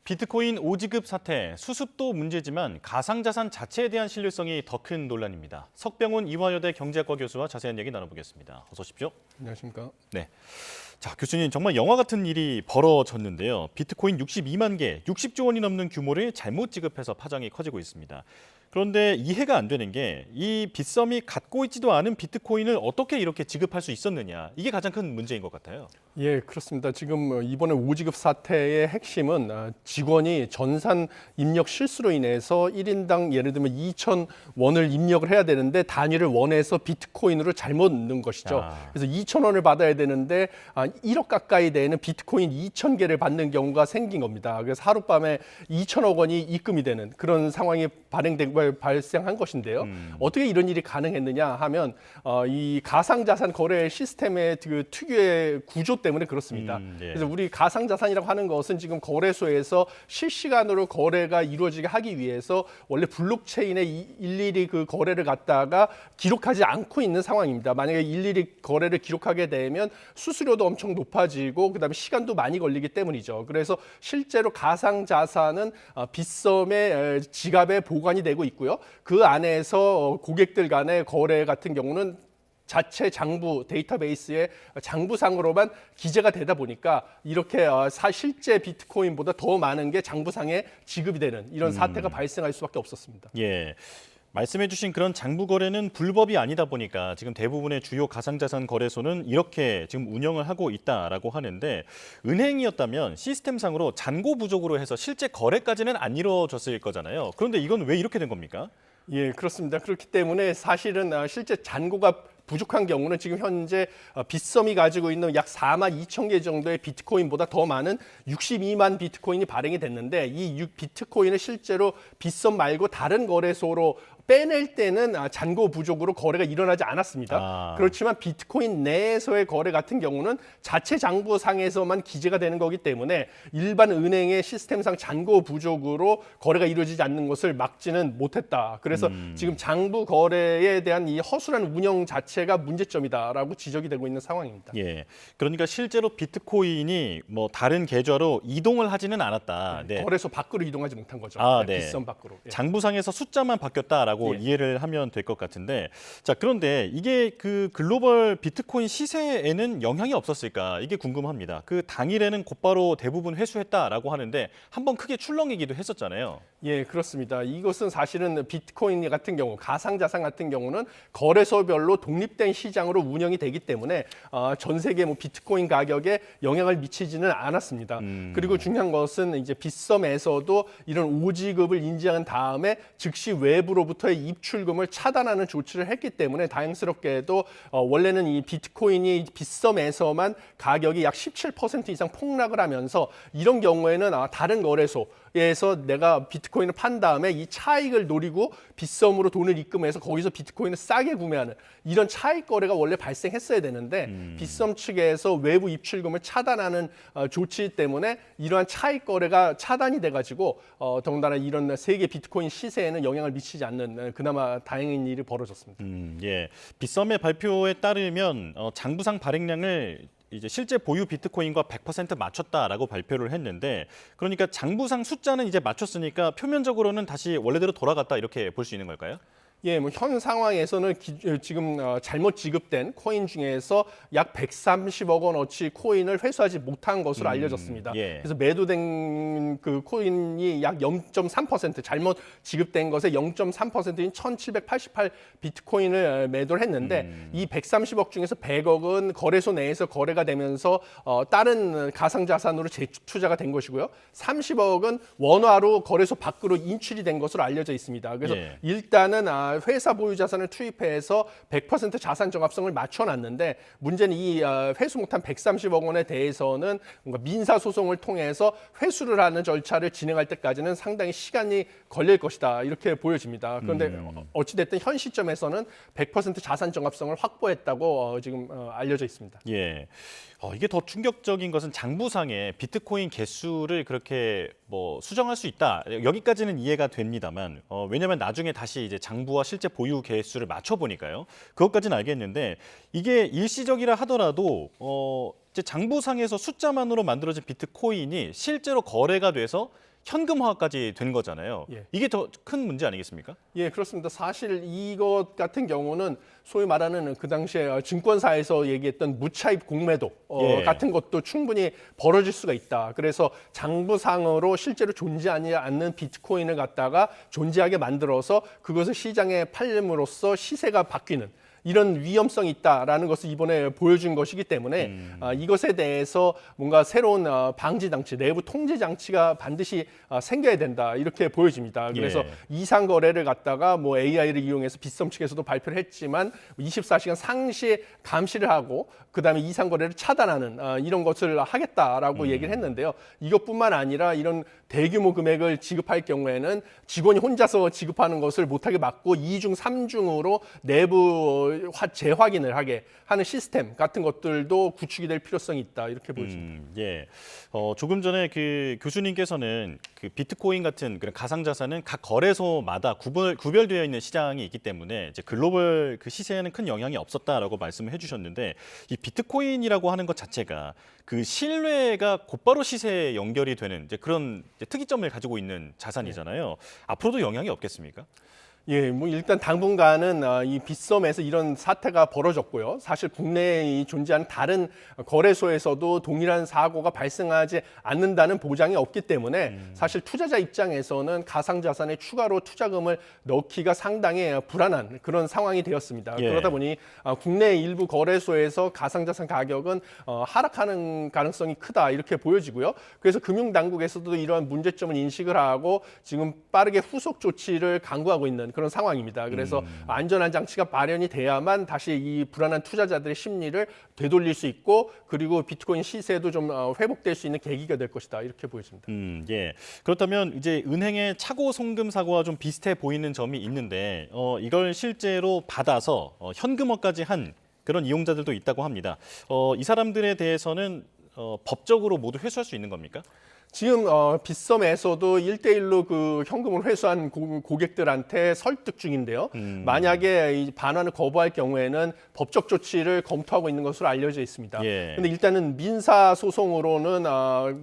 비트코인 오지급 사태, 수습도 문제지만 가상자산 자체에 대한 신뢰성이 더 큰 논란입니다. 석병훈 이화여대 경제학과 교수와 자세한 얘기 나눠보겠습니다. 어서 오십시오. 안녕하십니까. 네. 자, 교수님 정말 영화 같은 일이 벌어졌는데요. 비트코인 62만 개, 60조 원이 넘는 규모를 잘못 지급해서 파장이 커지고 있습니다. 그런데 이해가 안 되는 게 이 빗썸이 갖고 있지도 않은 비트코인을 어떻게 이렇게 지급할 수 있었느냐. 이게 가장 큰 문제인 것 같아요. 예, 그렇습니다. 지금 이번에 오지급 사태의 핵심은 직원이 전산 입력 실수로 인해서 1인당 예를 들면 2,000원을 입력을 해야 되는데 단위를 원에서 비트코인으로 잘못 넣은 것이죠. 그래서 2,000원을 받아야 되는데 1억 가까이 되는 비트코인 2,000개를 받는 경우가 생긴 겁니다. 그래서 하룻밤에 2,000억 원이 입금이 되는 그런 상황이 발생한 것인데요. 어떻게 이런 일이 가능했느냐 하면 이 가상자산 거래 시스템의 그 특유의 구조 때문에 그렇습니다. 예. 그래서 우리 가상자산이라고 하는 것은 지금 거래소에서 실시간으로 거래가 이루어지게 하기 위해서 원래 블록체인에 일일이 그 거래를 갖다가 기록하지 않고 있는 상황입니다. 만약에 일일이 거래를 기록하게 되면 수수료도 엄청 높아지고 그다음에 시간도 많이 걸리기 때문이죠. 그래서 실제로 가상자산은 빗썸의 지갑에 보관이 되고 있고요. 그 안에서 고객들 간의 거래 같은 경우는 자체 장부 데이터베이스에 장부상으로만 기재가 되다 보니까 이렇게 실제 비트코인보다 더 많은 게 장부상에 지급이 되는 이런 사태가 발생할 수밖에 없었습니다. 예. 말씀해주신 그런 장부 거래는 불법이 아니다 보니까 지금 대부분의 주요 가상자산 거래소는 이렇게 지금 운영을 하고 있다라고 하는데 은행이었다면 시스템상으로 잔고 부족으로 해서 실제 거래까지는 안 이루어졌을 거잖아요. 그런데 이건 왜 이렇게 된 겁니까? 예, 그렇습니다. 그렇기 때문에 사실은 실제 잔고가 부족한 경우는 지금 현재 빗썸이 가지고 있는 약 4만 2천 개 정도의 비트코인보다 더 많은 62만 비트코인이 발행이 됐는데 이 비트코인을 실제로 빗썸 말고 다른 거래소로 빼낼 때는 잔고 부족으로 거래가 일어나지 않았습니다. 그렇지만 비트코인 내에서의 거래 같은 경우는 자체 장부상에서만 기재가 되는 거기 때문에 일반 은행의 시스템상 잔고 부족으로 거래가 이루어지지 않는 것을 막지는 못했다. 그래서 지금 장부 거래에 대한 이 허술한 운영 자체가 문제점이다라고 지적이 되고 있는 상황입니다. 예, 그러니까 실제로 비트코인이 뭐 다른 계좌로 이동을 하지는 않았다. 네. 거래소 밖으로 이동하지 못한 거죠. 네. 빗썸 밖으로. 예. 장부상에서 숫자만 바뀌었다라고 이해를 하면 될 것 같은데, 자, 그런데 이게 그 글로벌 비트코인 시세에는 영향이 없었을까? 이게 궁금합니다. 그 당일에는 곧바로 대부분 회수했다라고 하는데 한번 크게 출렁이기도 했었잖아요. 예, 그렇습니다. 이것은 사실은 비트코인 같은 경우, 가상자산 같은 경우는 거래소별로 독립된 시장으로 운영이 되기 때문에 전 세계 뭐 비트코인 가격에 영향을 미치지는 않았습니다. 그리고 중요한 것은 이제 빗썸에서도 이런 오지급을 인지한 다음에 즉시 외부로부터의 입출금을 차단하는 조치를 했기 때문에 다행스럽게도 원래는 이 비트코인이 빗썸에서만 가격이 약 17% 이상 폭락을 하면서 이런 경우에는 다른 거래소에서 내가 비트코인을 판 다음에 이 차익을 노리고 빗썸으로 돈을 입금해서 거기서 비트코인을 싸게 구매하는 이런 차익 거래가 원래 발생했어야 되는데 빗썸 측에서 외부 입출금을 차단하는 조치 때문에 이러한 차익 거래가 차단이 돼가지고 더군다나 이런 세계 비트코인 시세에는 영향을 미치지 않는 그나마 다행인 일이 벌어졌습니다. 예, 빗썸의 발표에 따르면 장부상 발행량을 이제 실제 보유 비트코인과 100% 맞췄다라고 발표를 했는데, 그러니까 장부상 숫자는 이제 맞췄으니까 표면적으로는 다시 원래대로 돌아갔다 이렇게 볼 수 있는 걸까요? 예, 뭐 현 상황에서는 지금 잘못 지급된 코인 중에서 약 130억 원어치 코인을 회수하지 못한 것으로 알려졌습니다. 예. 그래서 매도된 그 코인이 약 0.3% 잘못 지급된 것의 0.3%인 1,788 비트코인을 매도를 했는데 이 130억 중에서 100억은 거래소 내에서 거래가 되면서 다른 가상자산으로 재투자가 된 것이고요. 30억은 원화로 거래소 밖으로 인출이 된 것으로 알려져 있습니다. 그래서 일단은 회사 보유 자산을 투입해서 100% 자산 정합성을 맞춰놨는데 문제는 이 회수 못한 130억 원에 대해서는 뭔가 민사 소송을 통해서 회수를 하는 절차를 진행할 때까지는 상당히 시간이 걸릴 것이다 이렇게 보여집니다. 그런데 어찌됐든 현 시점에서는 100% 자산 정합성을 확보했다고 지금 알려져 있습니다. 예. 이게 더 충격적인 것은 장부상에 비트코인 개수를 그렇게 뭐 수정할 수 있다. 여기까지는 이해가 됩니다만, 왜냐하면 나중에 다시 이제 장부와 실제 보유 개수를 맞춰 보니까요. 그것까지는 알겠는데 이게 일시적이라 하더라도 이제 장부상에서 숫자만으로 만들어진 비트코인이 실제로 거래가 돼서 현금화까지 된 거잖아요. 예. 이게 더 큰 문제 아니겠습니까? 예, 그렇습니다. 사실 이것 같은 경우는 소위 말하는 그 당시에 증권사에서 얘기했던 무차입 공매도 예. 같은 것도 충분히 벌어질 수가 있다. 그래서 장부상으로 실제로 존재하지 않는 비트코인을 갖다가 존재하게 만들어서 그것을 시장에 팔림으로써 시세가 바뀌는 이런 위험성이 있다라는 것을 이번에 보여준 것이기 때문에 이것에 대해서 뭔가 새로운 방지 장치, 내부 통제 장치가 반드시 생겨야 된다 이렇게 보여집니다. 그래서 예. 이상 거래를 갖다가 뭐 AI를 이용해서 빗썸 측에서도 발표를 했지만 24시간 상시 감시를 하고 그다음에 이상 거래를 차단하는 이런 것을 하겠다라고 얘기를 했는데요. 이것뿐만 아니라 이런 대규모 금액을 지급할 경우에는 직원이 혼자서 지급하는 것을 못하게 막고 2중, 3중으로 내부 재확인을 하게 하는 시스템 같은 것들도 구축이 될 필요성이 있다 이렇게 보여집니다. 예. 조금 전에 그 교수님께서는 그 비트코인 같은 그런 가상자산은 각 거래소마다 구별되어 있는 시장이 있기 때문에 이제 글로벌 그 시세에는 큰 영향이 없었다라고 말씀을 해주셨는데 이 비트코인이라고 하는 것 자체가 그 신뢰가 곧바로 시세에 연결이 되는 이제 그런 이제 특이점을 가지고 있는 자산이잖아요. 앞으로도 영향이 없겠습니까? 예, 뭐 일단 당분간은 이 빗썸에서 이런 사태가 벌어졌고요. 사실 국내에 존재하는 다른 거래소에서도 동일한 사고가 발생하지 않는다는 보장이 없기 때문에 사실 투자자 입장에서는 가상자산에 추가로 투자금을 넣기가 상당히 불안한 그런 상황이 되었습니다. 예. 그러다 보니 국내 일부 거래소에서 가상자산 가격은 하락하는 가능성이 크다 이렇게 보여지고요. 그래서 금융당국에서도 이러한 문제점을 인식을 하고 지금 빠르게 후속 조치를 강구하고 있는 그런 상황입니다. 그래서 안전한 장치가 마련이 돼야만 다시 이 불안한 투자자들의 심리를 되돌릴 수 있고 그리고 비트코인 시세도 좀 회복될 수 있는 계기가 될 것이다 이렇게 보여집니다. 예. 그렇다면 이제 은행의 차고 송금 사고와 좀 비슷해 보이는 점이 있는데 이걸 실제로 받아서 현금화까지 한 그런 이용자들도 있다고 합니다. 이 사람들에 대해서는 법적으로 모두 회수할 수 있는 겁니까? 지금 빗썸에서도 1대1로 그 현금을 회수한 고객들한테 설득 중인데요. 만약에 이 반환을 거부할 경우에는 법적 조치를 검토하고 있는 것으로 알려져 있습니다. 예. 근데 일단은 민사 소송으로는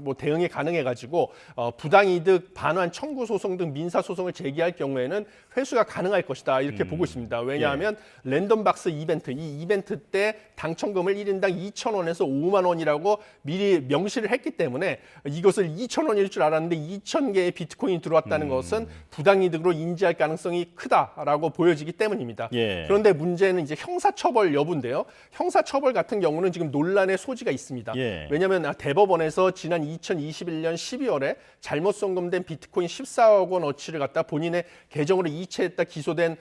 뭐 대응이 가능해 가지고 부당이득 반환 청구 소송 등 민사 소송을 제기할 경우에는 회수가 가능할 것이다 이렇게 보고 있습니다. 왜냐하면 랜덤박스 이벤트, 이 이벤트 때 당첨금을 1인당 2,000원에서 5만 원이라고 미리 명시를 했기 때문에 이것을 2,000원일 줄 알았는데 2,000개의 비트코인이 들어왔다는 것은 부당이득으로 인지할 가능성이 크다라고 보여지기 때문입니다. 예. 그런데 문제는 이제 형사처벌 여부인데요. 형사처벌 같은 경우는 지금 논란의 소지가 있습니다. 예. 왜냐하면 대법원에서 지난 2021년 12월에 잘못 송금된 비트코인 14억 원어치를 갖다 본인의 계정으로 이체했다 기소된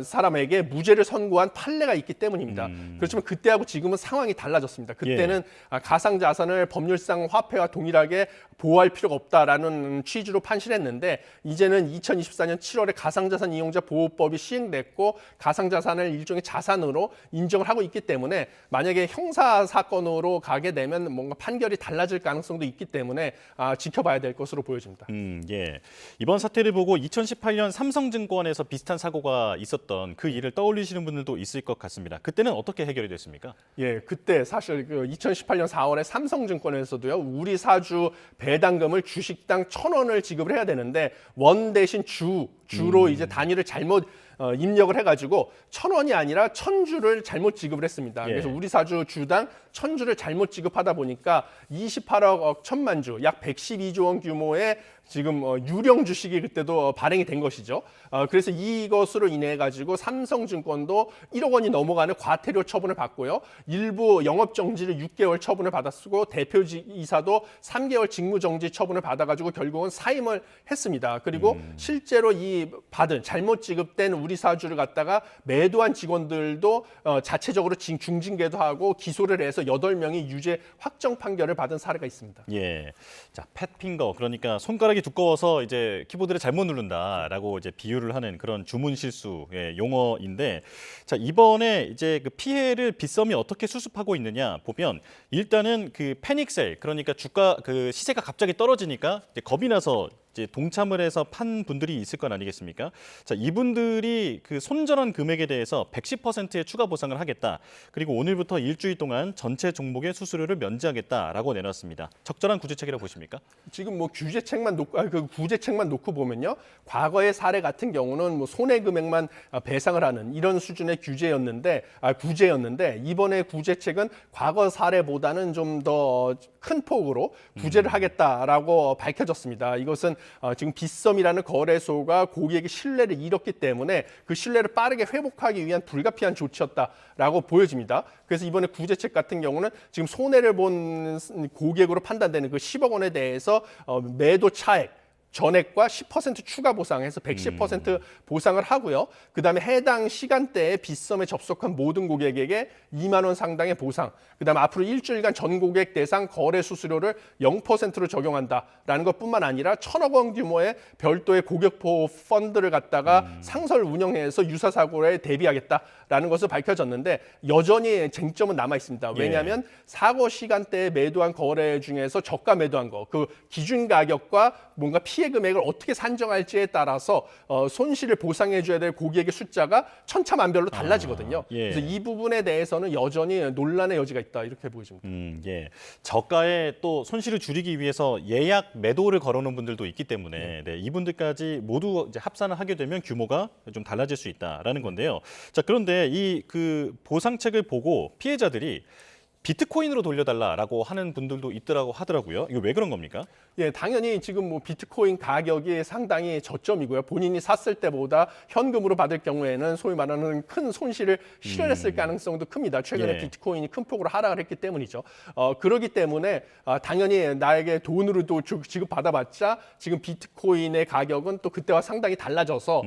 사람에게 무죄를 선고한 판례가 있기 때문입니다. 그렇지만 그때하고 지금은 상황이 달라졌습니다. 그때는 가상자산을 법률상 화폐와 동일하게 보호할 필요가 없다라는 취지로 판시했는데 이제는 2024년 7월에 가상자산 이용자 보호법이 시행됐고 가상자산을 일종의 자산으로 인정을 하고 있기 때문에 만약에 형사 사건으로 가게 되면 뭔가 판결이 달라질 가능성도 있기 때문에 지켜봐야 될 것으로 보여집니다. 예. 이번 사태를 보고 2018년 삼성증권에서 비슷한 사고가 있었던 그 일을 떠올리시는 분들도 있을 것 같습니다. 그때는 어떻게 해결이 됐습니까? 예, 그때 사실 2018년 4월에 삼성증권에서도요, 우리 사주 배당금을 주식당 1,000원을 지급을 해야 되는데 원 대신 주로 이제 단위를 잘못 입력을 해가지고 1,000원이 아니라 1,000주를 잘못 지급을 했습니다. 예. 그래서 우리 사주 주당 1,000주를 잘못 지급하다 보니까 28억 1천만 주, 약 112조 원 규모의 지금 유령 주식이 그때도 발행이 된 것이죠. 그래서 이것으로 인해 가지고 삼성증권도 1억 원이 넘어가는 과태료 처분을 받고요. 일부 영업 정지를 6개월 처분을 받았고 대표이사도 3개월 직무 정지 처분을 받아가지고 결국은 사임을 했습니다. 그리고 실제로 이 받은 잘못 지급된 우리 사주를 갖다가 매도한 직원들도 자체적으로 중징계도 하고 기소를 해서 8명이 유죄 확정 판결을 받은 사례가 있습니다. 예. 자, 팻핑거 그러니까 손가락이 두꺼워서 이제 키보드를 잘못 누른다라고 이제 비유를 하는 그런 주문 실수 용어인데 자, 이번에 이제 그 피해를 빗썸이 어떻게 수습하고 있느냐 보면 일단은 그 패닉셀 그러니까 주가 그 시세가 갑자기 떨어지니까 이제 겁이 나서 이제 동참을 해서 판 분들이 있을 건 아니겠습니까? 자, 이분들이 그 손절한 금액에 대해서 110%의 추가 보상을 하겠다. 그리고 오늘부터 일주일 동안 전체 종목의 수수료를 면제하겠다라고 내놨습니다. 적절한 구제책이라고 보십니까? 지금 뭐 규제책만 놓고 그 구제책만 놓고 보면요, 과거의 사례 같은 경우는 뭐 손해 금액만 배상을 하는 이런 수준의 구제였는데 이번에 구제책은 과거 사례보다는 좀 더 큰 폭으로 구제를 하겠다라고 밝혀졌습니다. 이것은 지금 빗썸이라는 거래소가 고객의 신뢰를 잃었기 때문에 그 신뢰를 빠르게 회복하기 위한 불가피한 조치였다라고 보여집니다. 그래서 이번에 구제책 같은 경우는 지금 손해를 본 고객으로 판단되는 그 10억 원에 대해서 매도 차액 전액과 10% 추가 보상해서 110% 보상을 하고요. 그다음에 해당 시간대에 빗썸에 접속한 모든 고객에게 2만 원 상당의 보상. 그다음에 앞으로 일주일간 전 고객 대상 거래 수수료를 0%로 적용한다라는 것뿐만 아니라 1,000억 원 규모의 별도의 고객 보호 펀드를 갖다가 상설 운영해서 유사 사고에 대비하겠다라는 것을 밝혀졌는데 여전히 쟁점은 남아 있습니다. 왜냐하면 사고 시간대에 매도한 거래 중에서 저가 매도한 거, 그 기준 가격과 뭔가 피해 금액을 어떻게 산정할지에 따라서 손실을 보상해줘야 될 고객의 숫자가 천차만별로 달라지거든요. 그래서 이 부분에 대해서는 여전히 논란의 여지가 있다 이렇게 보여집니다. 예. 저가에 또 손실을 줄이기 위해서 예약 매도를 걸어놓은 분들도 있기 때문에 네, 이분들까지 모두 이제 합산을 하게 되면 규모가 좀 달라질 수 있다라는 건데요. 자, 그런데 이 그 보상책을 보고 피해자들이 비트코인으로 돌려달라라고 하는 분들도 있더라고 하더라고요. 이거 왜 그런 겁니까? 예, 당연히 지금 뭐 비트코인 가격이 상당히 저점이고요. 본인이 샀을 때보다 현금으로 받을 경우에는 소위 말하는 큰 손실을 실현했을 가능성도 큽니다. 최근에 비트코인이 큰 폭으로 하락을 했기 때문이죠. 그렇기 때문에 당연히 나에게 돈으로도 지급받아봤자 지금 비트코인의 가격은 또 그때와 상당히 달라져서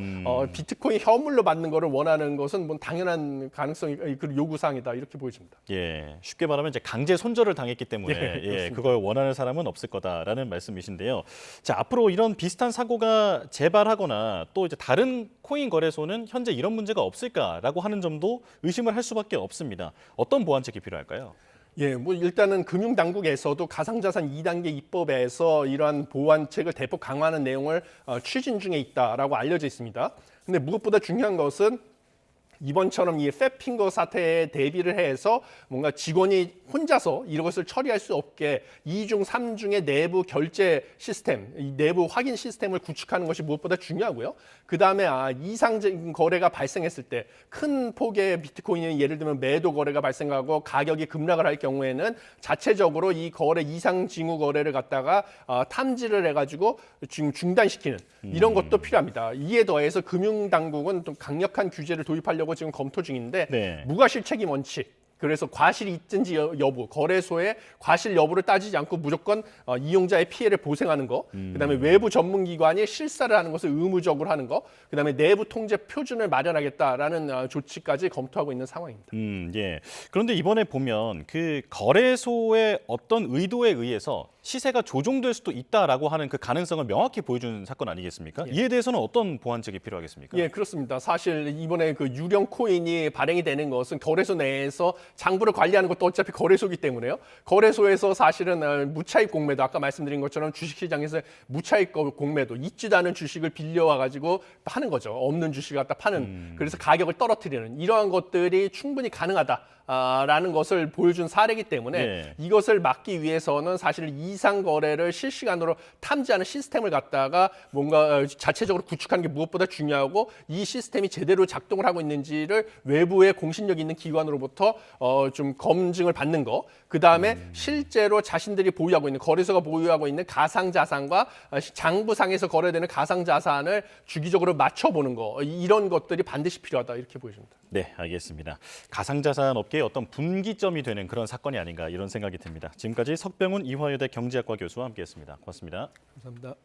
비트코인 현물로 받는 거를 원하는 것은 뭐 당연한 가능성이 그 요구사항이다 이렇게 보여집니다. 예, 쉽게 말하면 이제 강제 손절을 당했기 때문에 그걸 원하는 사람은 없을 거다라는 말씀이신데요. 자, 앞으로 이런 비슷한 사고가 재발하거나 또 이제 다른 코인 거래소는 현재 이런 문제가 없을까라고 하는 점도 의심을 할 수밖에 없습니다. 어떤 보완책이 필요할까요? 예, 뭐 일단은 금융당국에서도 가상자산 2단계 입법에서 이러한 보완책을 대폭 강화하는 내용을 추진 중에 있다라고 알려져 있습니다. 근데 무엇보다 중요한 것은 이번처럼 이 팻핑거 사태에 대비를 해서 뭔가 직원이 혼자서 이것을 처리할 수 없게 2중, 3중의 내부 결제 시스템, 이 내부 확인 시스템을 구축하는 것이 무엇보다 중요하고요. 그다음에 이상적인 거래가 발생했을 때 큰 폭의 비트코인이 예를 들면 매도 거래가 발생하고 가격이 급락을 할 경우에는 자체적으로 이 거래 이상 징후 거래를 갖다가 탐지를 해가지고 지금 중단시키는 이런 것도 필요합니다. 이에 더해서 금융당국은 좀 강력한 규제를 도입하려고 지금 검토 중인데 무과실 책임 원칙. 그래서 과실이 있든지 여부, 거래소의 과실 여부를 따지지 않고 무조건 이용자의 피해를 보상하는 거, 그다음에 외부 전문기관이 실사를 하는 것을 의무적으로 하는 거, 그다음에 내부 통제 표준을 마련하겠다라는 조치까지 검토하고 있는 상황입니다. 예. 그런데 이번에 보면 그 거래소의 어떤 의도에 의해서 시세가 조종될 수도 있다라고 하는 그 가능성을 명확히 보여준 사건 아니겠습니까? 이에 대해서는 어떤 보완책이 필요하겠습니까? 예, 그렇습니다. 사실 이번에 그 유령 코인이 발행이 되는 것은 거래소 내에서 장부를 관리하는 것도 어차피 거래소이기 때문에요. 거래소에서 사실은 무차익 공매도 아까 말씀드린 것처럼 주식시장에서 무차익 공매도 있지도 않은 주식을 빌려와 가지고 하는 거죠. 없는 주식을 갖다 파는. 그래서 가격을 떨어뜨리는 이러한 것들이 충분히 가능하다. 라는 것을 보여준 사례이기 때문에 이것을 막기 위해서는 사실 이상 거래를 실시간으로 탐지하는 시스템을 갖다가 뭔가 자체적으로 구축하는 게 무엇보다 중요하고 이 시스템이 제대로 작동을 하고 있는지를 외부의 공신력 있는 기관으로부터 좀 검증을 받는 거. 그다음에 실제로 자신들이 보유하고 있는 거래소가 보유하고 있는 가상 자산과 장부상에서 거래되는 가상 자산을 주기적으로 맞춰보는 거. 이런 것들이 반드시 필요하다 이렇게 보여집니다. 네, 알겠습니다. 가상자산 업계의 어떤 분기점이 되는 그런 사건이 아닌가 이런 생각이 듭니다. 지금까지 석병훈 이화여대 경제학과 교수와 함께했습니다. 고맙습니다. 감사합니다.